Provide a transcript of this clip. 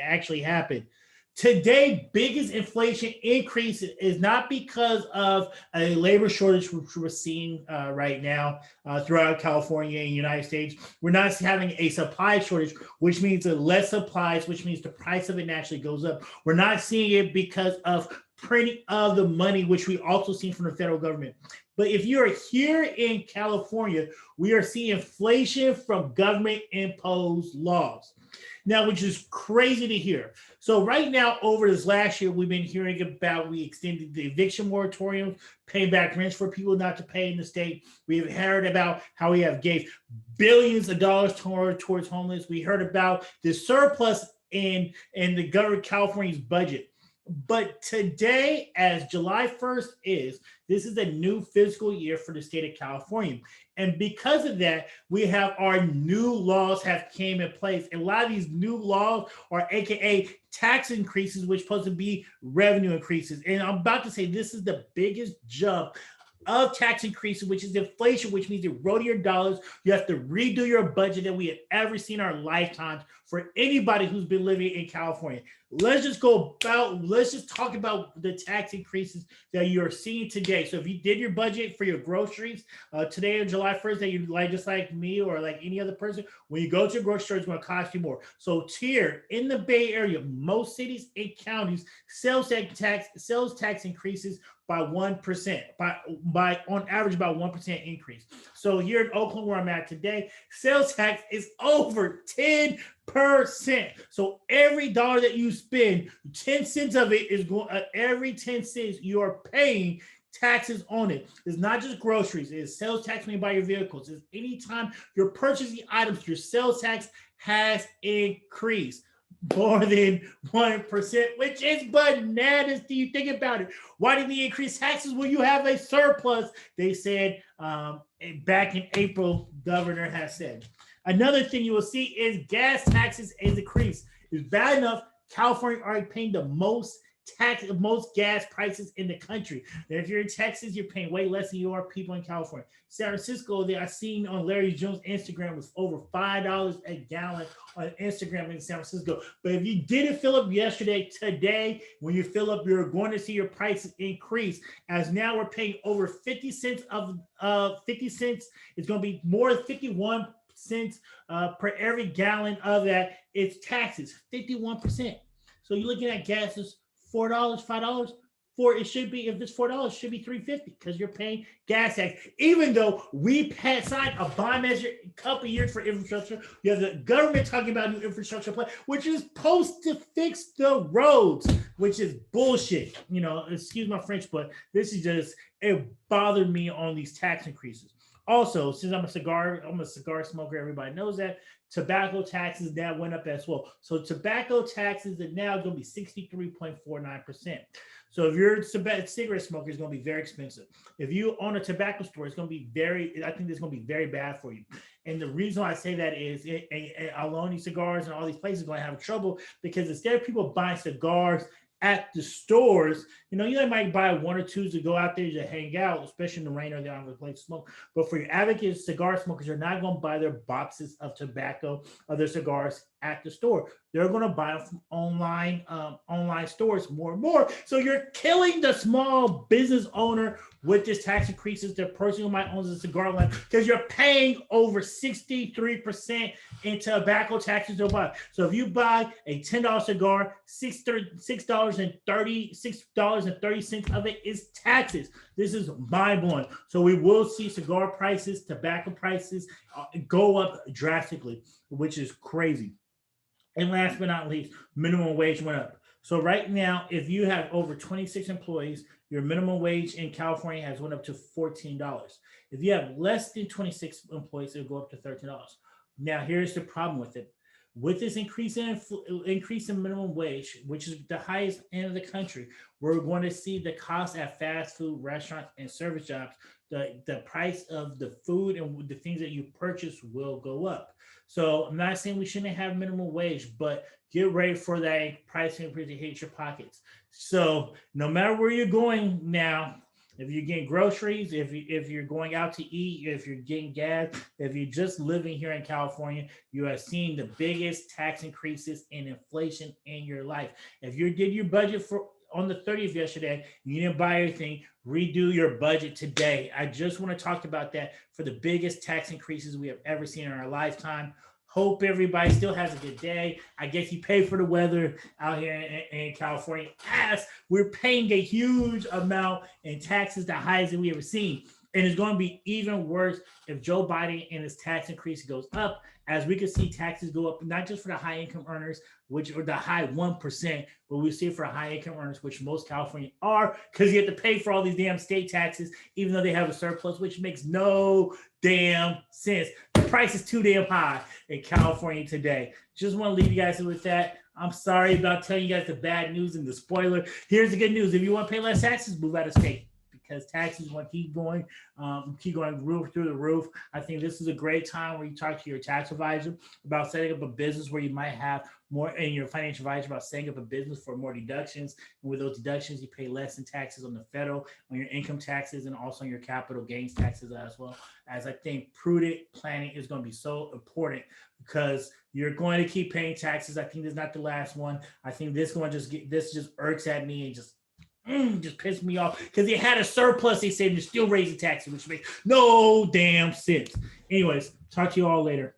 actually happened. Today, biggest inflation increase is not because of a labor shortage, which we're seeing right now throughout California and the United States. We're not having a supply shortage, which means the less supplies, which means the price of it naturally goes up. We're not seeing it because of printing of the money, which we also see from the federal government. But if you're here in California, we are seeing inflation from government imposed laws. Now, which is crazy to hear. So right now, over this last year, we've been hearing about we extended the eviction moratorium, paying back rents for people not to pay in the state. We've heard about how we have gave billions of dollars towards homeless. We heard about the surplus in the government California's budget. But today, as July 1st is, this is a new fiscal year for the state of California. And because of that, we have our new laws have came in place. And a lot of these new laws are AKA tax increases, which are supposed to be revenue increases. And I'm about to say this is the biggest jump of tax increases, which is inflation, which means you roll your dollars. You have to redo your budget that we have ever seen in our lifetimes for anybody who's been living in California. Let's just talk about the tax increases that you're seeing today. So if you did your budget for your groceries today on July 1st, that you like, just like me or like any other person, when you go to a grocery store, it's going to cost you more. So here in the Bay Area, most cities and counties, sales tax increases by 1%, by on average about 1% increase. So here in Oakland, where I'm at today, sales tax is over 10%. So every dollar that you spend, 10 cents of it is going, every 10 cents you are paying taxes on it. It's not just groceries, it's sales tax when you buy your vehicles. It's anytime you're purchasing items, your sales tax has increased more than 1%, which is bananas. Do you think about it? Why did they increase taxes when you have a surplus? They said back in April, governor has said. Another thing you will see is gas taxes is increased. It's bad enough. California already paying the most gas prices in the country. And if you're in Texas, you're paying way less than you are people in California. San Francisco, I seen on Larry Jones' Instagram was over $5 a gallon on Instagram in San Francisco. But if you didn't fill up yesterday, today, when you fill up, you're going to see your prices increase. As now we're paying over 50 cents of 50 cents. It's going to be more than 51 cents per every gallon of that. It's taxes, 51%. So you're looking at gas is $4, $5. It should be, if it's $4, it should be $3.50 because you're paying gas tax. Even though we signed a bond measure a couple years for infrastructure, you have the government talking about a new infrastructure plan, which is supposed to fix the roads, which is bullshit. You know, excuse my French, but this is just, it bothered me on these tax increases. Also, since I'm a cigar smoker, everybody knows that tobacco taxes now went up as well. So tobacco taxes are now going to be 63.49%. So if you're a cigarette smoker, it's going to be very expensive. If you own a tobacco store, it's going to be I think it's going to be very bad for you. And the reason why I say that is Aloni Cigars and all these places are going to have trouble because instead of people buying cigars at the stores, you might buy one or two to go out there to hang out, especially in the rain or they're on the place to smoke. But for your advocates, cigar smokers, you're not going to buy their boxes of tobacco or their cigars at the store. They're going to buy them from online stores more and more. So you're killing the small business owner with this tax increases. The person who might own a cigar line because you're paying over 63% in tobacco taxes to buy. So if you buy a $10 cigar, $6.30 of it is taxes. This is mind-blowing. So we will see cigar prices, tobacco prices go up drastically, which is crazy. And last but not least, minimum wage went up. So right now, if you have over 26 employees, your minimum wage in California has went up to $14. If you have less than 26 employees, it'll go up to $13. Now, here's the problem with it. With this increase in minimum wage, which is the highest end of the country, we're going to see the cost at fast food restaurants and service jobs, the price of the food and the things that you purchase will go up. So I'm not saying we shouldn't have minimum wage, but get ready for that price increase to hit your pockets. So no matter where you're going now, If you're getting groceries, if you're going out to eat, if you're getting gas, if you're just living here in California, you are seeing the biggest tax increases in inflation in your life. If you did your budget for on the 30th yesterday, you didn't buy anything, redo your budget today. I just want to talk about that for the biggest tax increases we have ever seen in our lifetime. Hope everybody still has a good day. I guess you pay for the weather out here in California. As we're paying a huge amount in taxes, the highest that we ever seen. And it's going to be even worse if Joe Biden and his tax increase goes up, as we can see taxes go up, not just for the high income earners, which are the high 1%, but we see it for high income earners, which most California are, because you have to pay for all these damn state taxes, even though they have a surplus, which makes no damn sense. The price is too damn high in California today. Just want to leave you guys with that. I'm sorry about telling you guys the bad news and the spoiler. Here's the good news. If you want to pay less taxes, move out of state, because taxes want to keep going roof through the roof. I think this is a great time where you talk to your tax advisor about setting up a business where you might have more, and your financial advisor about setting up a business for more deductions. And with those deductions, you pay less in taxes on the federal, on your income taxes, and also on your capital gains taxes as well. As I think prudent planning is going to be so important, because you're going to keep paying taxes. I think this is not the last one. I think this just irks at me and just pissed me off, because they had a surplus. They said they're still raising taxes, which makes no damn sense. Anyways, talk to you all later.